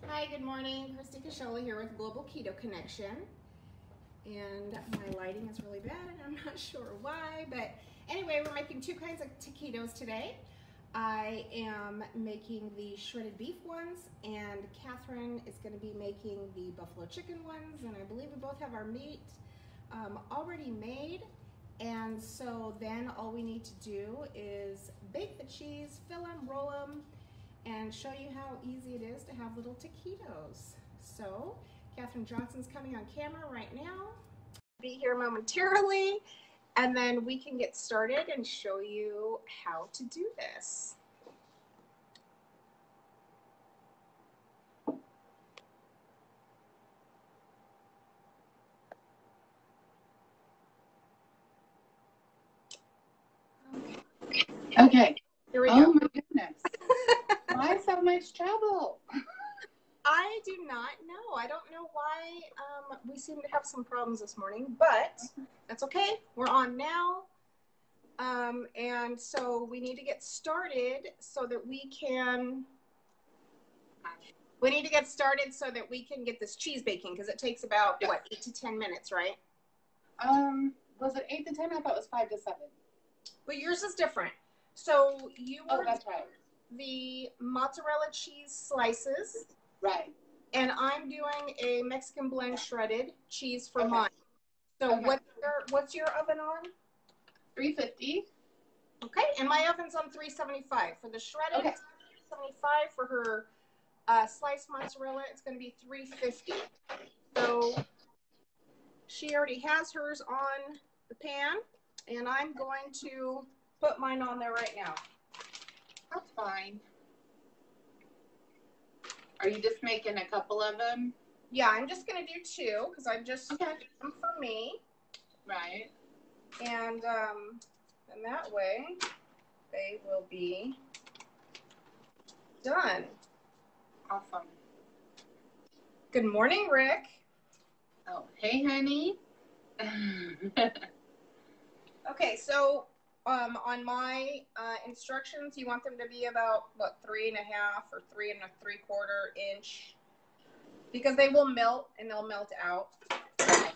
Hi, good morning. Christy Cashola here with Global Keto Connection. And my lighting is really bad and I'm not sure why, but anyway, we're making two kinds of taquitos today. I am making the shredded beef ones and Kathryn is going to be making the buffalo chicken ones, and I believe we both have our meat already made. And so then all we need to do is bake the cheese, fill them, roll them, and show you how easy it is to have little taquitos. So, Kathryn Johnson's coming on camera right now. Be here momentarily, and then we can get started and show you how to do this. Okay. Here we go. Oh my goodness. Why so much trouble? I do not know. I don't know why we seem to have some problems this morning, but that's okay. We're on now. And so we need to get started so that we can get this cheese baking, because it takes about, what, 8 to 10 minutes, right? Was it 8 to 10? I thought it was 5 to 7. But yours is different. So you Oh, were that's right. the mozzarella cheese slices. Right. And I'm doing a Mexican blend shredded cheese for Okay. mine. So Okay. what's your oven on? 350. Okay, and my oven's on 375. For the shredded, Okay. it's 375. For her sliced mozzarella, it's going to be 350. So she already has hers on the pan, and I'm going to put mine on there right now. That's fine. Are you just making a couple of them? Yeah, I'm just going to do two because I just Okay. did them for me. Right. And that way they will be done. Awesome. Good morning, Rick. Oh, hey, honey. Okay, so on my instructions, you want them to be about, what, 3.5 or 3 3/4 inch, because they will melt and they'll melt out.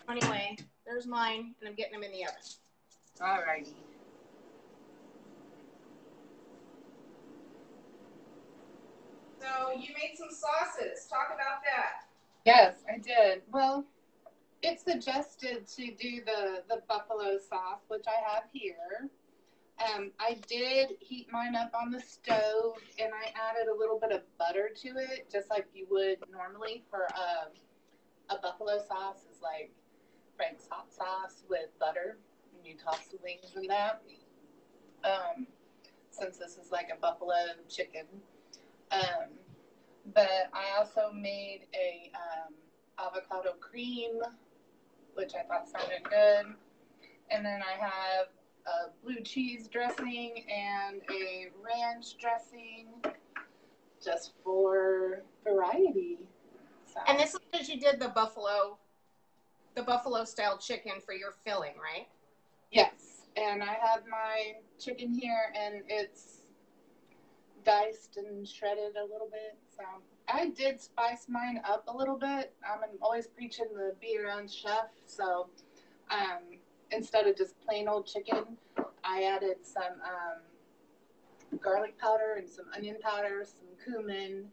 Anyway, there's mine, and I'm getting them in the oven. Alrighty. So you made some sauces. Talk about that. Yes, I did. Well, it's suggested to do the buffalo sauce, which I have here. I did heat mine up on the stove, and I added a little bit of butter to it, just like you would normally for a buffalo sauce is like Frank's hot sauce with butter, and you toss the wings in that. Since this is like a buffalo chicken. But I also made a avocado cream, which I thought sounded good. And then I have a blue cheese dressing and a ranch dressing, just for variety. So. And this is because you did the buffalo style chicken for your filling, right? Yes, and I have my chicken here, and it's diced and shredded a little bit. So I did spice mine up a little bit. I'm always preaching the be your own chef. So instead of just plain old chicken, I added some garlic powder and some onion powder, some cumin,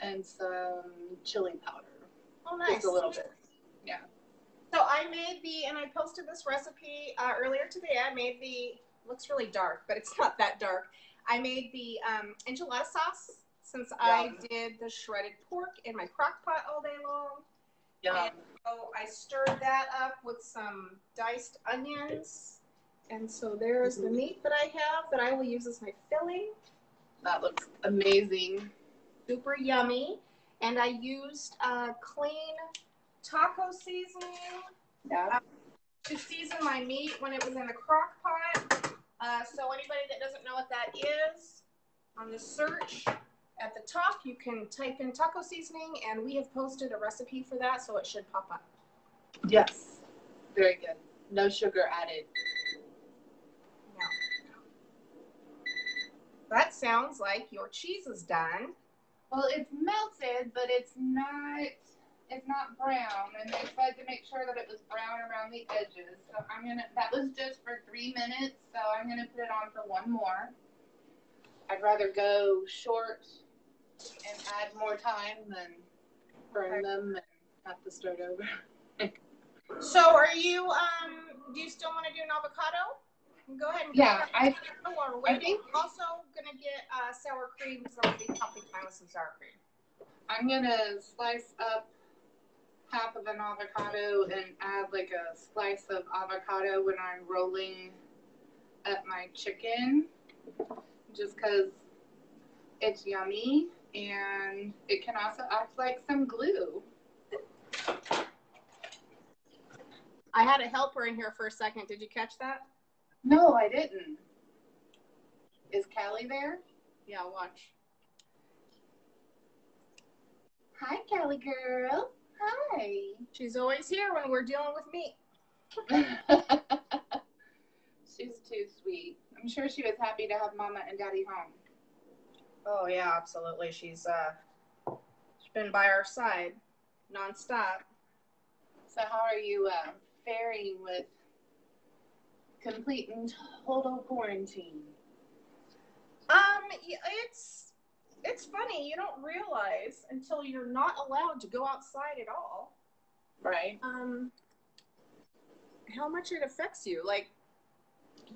and some chili powder. Oh, nice. Just a little bit. Yeah. So I made and I posted this recipe earlier today. I made looks really dark, but it's not that dark. I made the enchilada sauce, since I did the shredded pork in my crock pot all day long. Yeah. And so I stirred that up with some diced onions. And so there's the meat that I have that I will use as my filling. That looks amazing. Super yummy. And I used clean taco seasoning to season my meat when it was in the crock pot. So anybody that doesn't know what that is, on the search at the top, you can type in taco seasoning, and we have posted a recipe for that, so it should pop up. Yes. Very good. No sugar added. No. That sounds like your cheese is done. Well, it's melted, but it's not brown. And they said to make sure that it was brown around the edges. So that was just for 3 minutes. So I'm going to put it on for one more. I'd rather go short and add more time than burn them and have to start over. So are you, do you still want to do an avocado? Go ahead and we're waiting. Also going to get sour cream because I'm going to be topping mine with some sour cream. I'm going to slice up half of an avocado and add like a slice of avocado when I'm rolling up my chicken, just because it's yummy and it can also act like some glue. I had a helper in here for a second. Did you catch that? No, I didn't. Is Callie there? Yeah, watch. Hi, Callie girl. Hi. She's always here when we're dealing with meat. She's too sweet. I'm sure she was happy to have Mama and Daddy home. Oh, yeah, absolutely. She's been by our side nonstop. So how are you faring with complete and total quarantine? It's funny. You don't realize until you're not allowed to go outside at all. Right. How much it affects you. Like,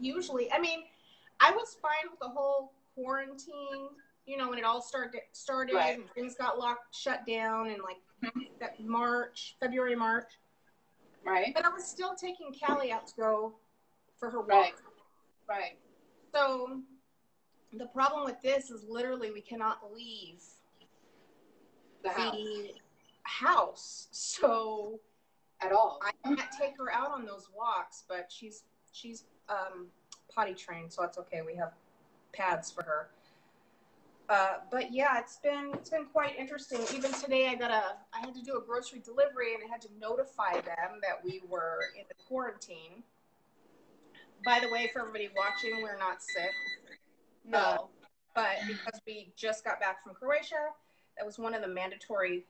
usually, I mean, I was fine with the whole quarantine, you know, when it all started right. And things got shut down in like that February, March. Right. But I was still taking Callie out to go for her walk. Right. Right. So the problem with this is literally we cannot leave the house. So at all. I can't take her out on those walks, but she's potty trained, so that's okay. We have pads for her. But yeah, it's been quite interesting. Even today, I had to do a grocery delivery, and I had to notify them that we were in the quarantine. By the way, for everybody watching, we're not sick. No. But because we just got back from Croatia, that was one of the mandatory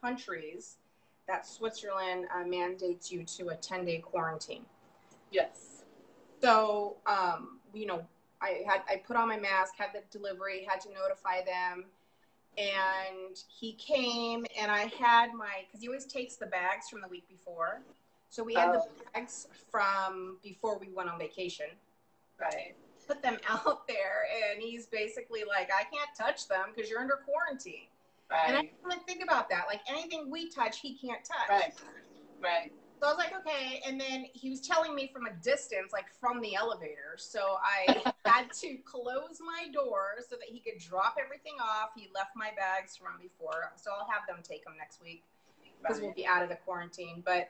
countries that Switzerland mandates you to a 10-day quarantine. Yes. So, you know, I put on my mask, had the delivery, had to notify them, and he came, and I had because he always takes the bags from the week before. So we had the bags from before we went on vacation. Right. Put them out there, and he's basically like, I can't touch them because you're under quarantine. Right. And I didn't really think about that. Like, anything we touch, he can't touch. Right. Right. So I was like, okay. And then he was telling me from a distance, like from the elevator. So I had to close my door so that he could drop everything off. He left my bags from before. So I'll have them take them next week because we'll be out of the quarantine. But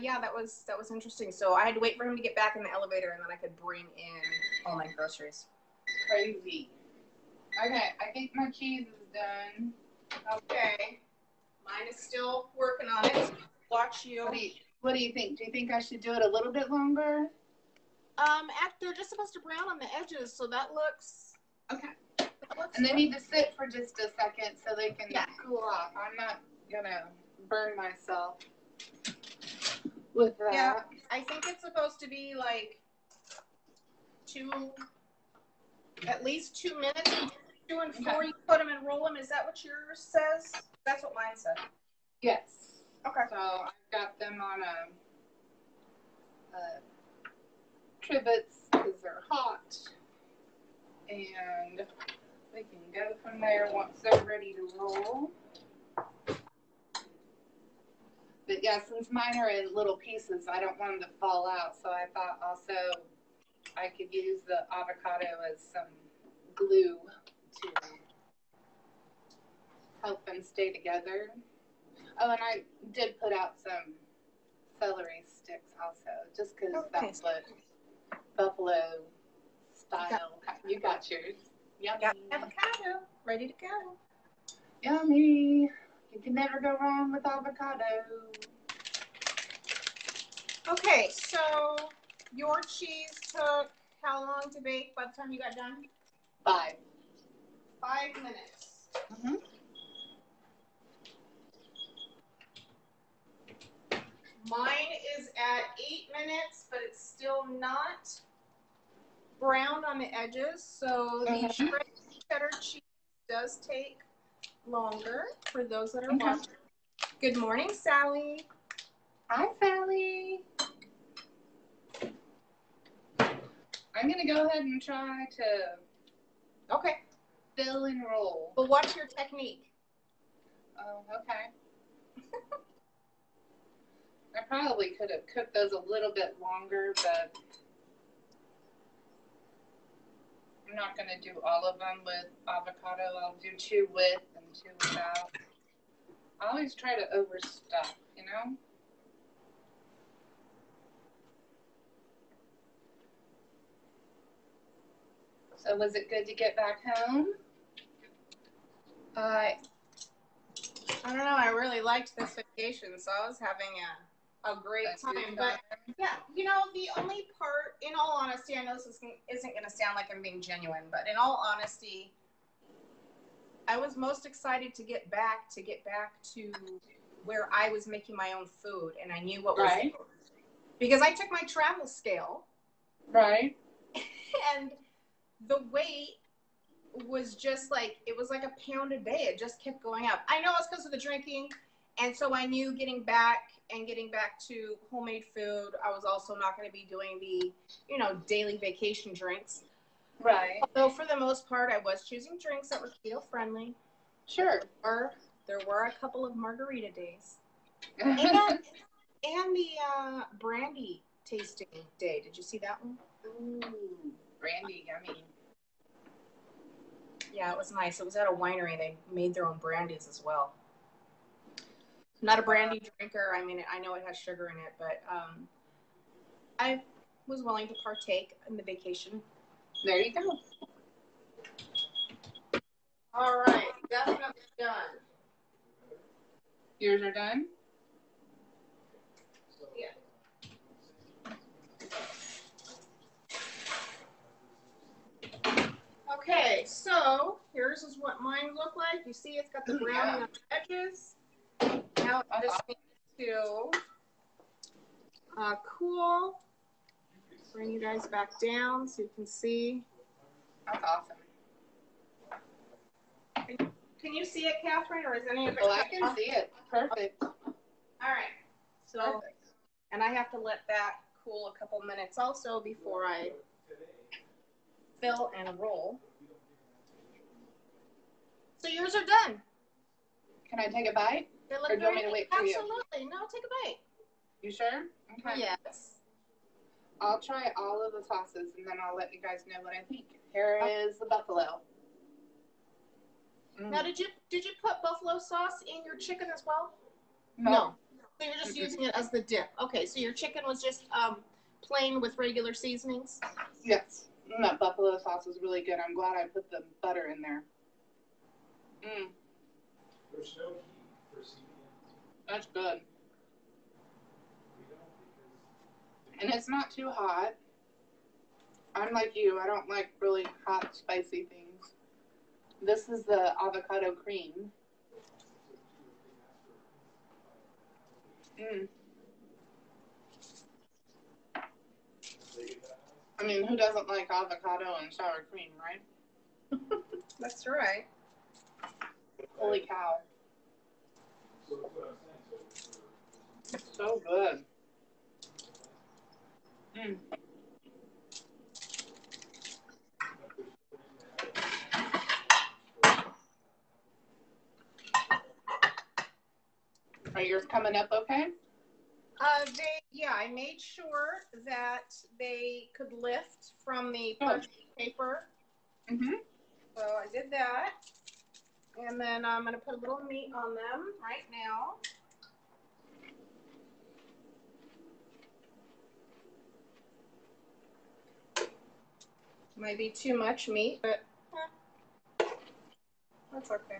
yeah, that was interesting. So I had to wait for him to get back in the elevator, and then I could bring in all my groceries. Crazy. Okay, I think my cheese is done. Okay. Mine is still working on it. Watch you. What do you think? Do you think I should do it a little bit longer? They're just supposed to brown on the edges, so that looks okay. And they need to sit for just a second so they can cool off. I'm not gonna burn myself with that. Yeah, I think it's supposed to be like at least 2 minutes before you put them and roll them. Is that what yours says? That's what mine said. Yes. Okay. So I've got them on trivets because they're hot, and we can go from there once they're ready to roll. But yeah, since mine are in little pieces, I don't want them to fall out. So I thought also I could use the avocado as some glue to help them stay together. Oh, and I did put out some celery sticks also, just because that's what buffalo style. You got yours. Yummy. Got avocado ready to go. Yummy. You can never go wrong with avocado. Okay, so your cheese took how long to bake by the time you got done? 5. 5 minutes. Mm-hmm. minutes, but it's still not browned on the edges. So the shredded cheddar cheese does take longer for those that are watching. Good morning, Sally. Hi, Sally. I'm going to go ahead and try to fill and roll. But what's your technique? Oh, okay. I probably could have cooked those a little bit longer, but I'm not going to do all of them with avocado. I'll do 2 with and 2 without. I always try to overstuff, you know? So was it good to get back home? I don't know. I really liked this vacation, so I was having a great time. But yeah, you know, the only part, in all honesty, I know this isn't going to sound like I'm being genuine, but in all honesty, I was most excited to get back to where I was making my own food, and I knew what was because I took my travel scale, and the weight was just like, it was like a pound a day. It just kept going up. I know it's because of the drinking, and so I knew getting back to homemade food, I was also not going to be doing the, you know, daily vacation drinks. Right. So for the most part, I was choosing drinks that were keto friendly. Sure. There were a couple of margarita days. And the brandy tasting day. Did you see that one? Ooh, brandy, yummy. Yeah, it was nice. It was at a winery. They made their own brandies as well. I'm not a brandy drinker. I mean, I know it has sugar in it, but I was willing to partake in the vacation. There you go. All right, definitely done. Yours are done? Yeah. Okay, so here's what mine look like. You see, it's got the browning on the edges. Now it just needs to cool. Bring you guys back down so you can see. That's awesome. Can you see it, Kathryn, or is any of it? Well, I can see it. Perfect. All right. So, perfect. And I have to let that cool a couple minutes also before I fill and roll. So yours are done. Can I take a bite? Or do you want me to wait for you? Absolutely. No, take a bite. You sure? Okay. Yes. I'll try all of the sauces, and then I'll let you guys know what I think. Here is the buffalo. Now, did you put buffalo sauce in your chicken as well? No. So you're just using it as the dip. Okay, so your chicken was just plain with regular seasonings? Yes. That buffalo sauce is really good. I'm glad I put the butter in there. There's no heat for seasoning. That's good. And it's not too hot. I'm like you. I don't like really hot, spicy things. This is the avocado cream. I mean, who doesn't like avocado and sour cream, right? That's right. Holy cow. So good. Are yours coming up okay? I made sure that they could lift from the parchment paper. So I did that. And then I'm going to put a little meat on them right now. Might be too much meat, but that's okay.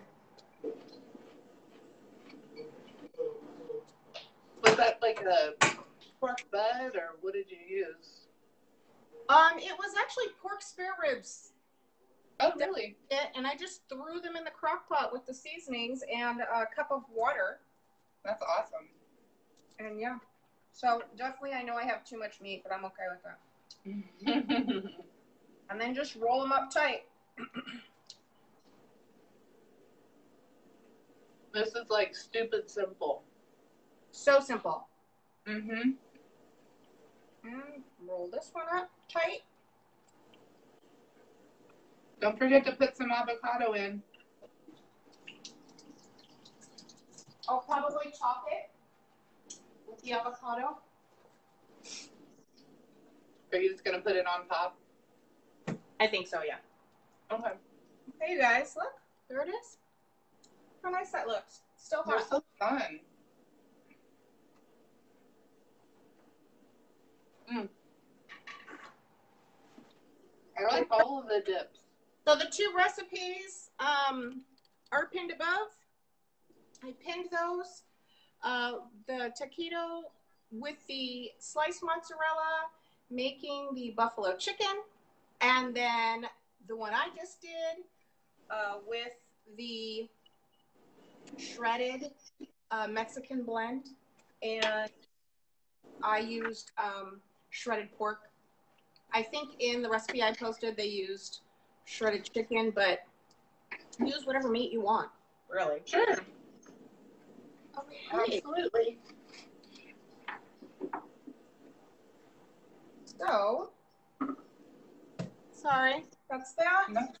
Was that like a pork butt, or what did you use? It was actually pork spare ribs. Oh, really? And I just threw them in the crock pot with the seasonings and a cup of water. That's awesome. And yeah. So definitely I know I have too much meat, but I'm okay with that. And then just roll them up tight. This is like stupid simple. So simple. Mm-hmm. And roll this one up tight. Don't forget to put some avocado in. I'll probably chop it with the avocado. Are you just going to put it on top? I think so, yeah. Okay. Hey, you guys, look. There it is. How nice that looks. Still They're hot. so fun. Mm. I like all of the dips. So the two recipes are pinned above. I pinned those. The taquito with the sliced mozzarella, making the buffalo chicken, and then the one I just did with the shredded Mexican blend, and I used shredded pork. I think in the recipe I posted they used shredded chicken, but use whatever meat you want, really. Sure. Okay. Absolutely. So, sorry, that's that. No.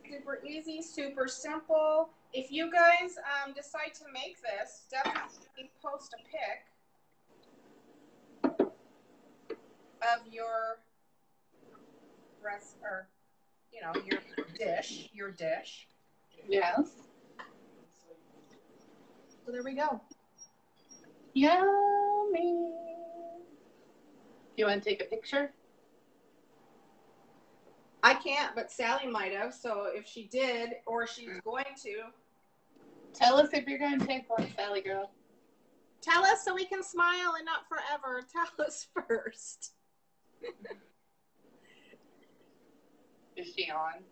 Super easy, super simple. If you guys decide to make this, definitely post a pic of your or your dish. Yes. So there we go. Yummy. You want to take a picture? I can't, but Sally might have. So if she did, or she's going to, Tell us if you're going to take one, Sally girl. tell us so we can smile and not forever. Tell us first. Is she on?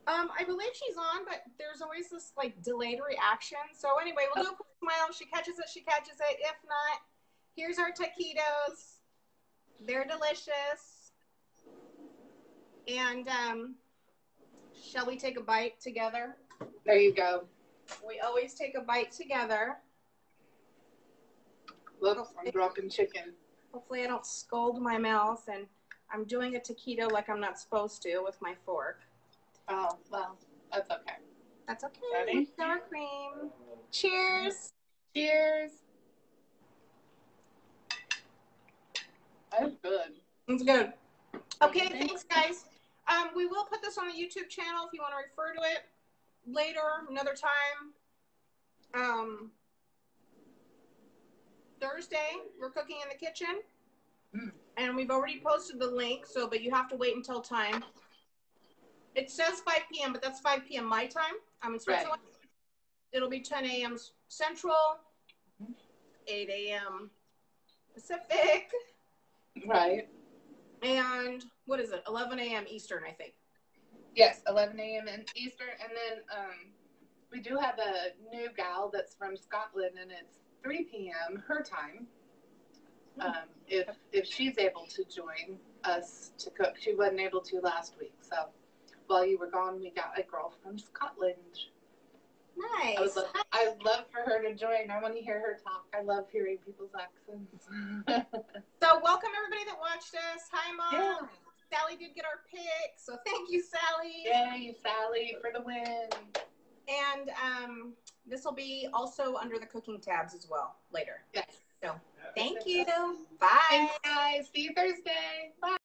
I believe she's on, but there's always this like delayed reaction. So anyway, we'll do a quick smile. If she catches it, she catches it. If not, here's our taquitos. They're delicious. And shall we take a bite together? There you go. We always take a bite together. Look, I'm dropping chicken. Hopefully I don't scold my mouth, and I'm doing a taquito like I'm not supposed to with my fork. Oh, well, that's okay. That's okay. Ready? Sour cream. Cheers. Cheers. That's good. It's good. Okay, thanks, guys. We will put this on the YouTube channel if you want to refer to it later, another time. Thursday, we're cooking in the kitchen. And we've already posted the link, but you have to wait until time. It says 5 p.m., but that's 5 p.m. my time. I'm in Switzerland. Right. It'll be 10 a.m. Central, 8 a.m. Pacific. Right. And what is it? 11 a.m. Eastern, I think. Yes, 11 a.m. in Eastern. And then we do have a new gal that's from Scotland, and it's 3 p.m. her time. If she's able to join us to cook. She wasn't able to last week, so while you were gone, we got a girl from Scotland. Nice. I'd love for her to join. I want to hear her talk. I love hearing people's accents. So welcome everybody that watched us. Hi, Mom. Yeah. Sally did get our pick, so thank you, Sally. Yay, Sally, for the win. And this will be also under the cooking tabs as well later. Yes. So thank you. Bye. Thanks, guys. See you Thursday. Bye.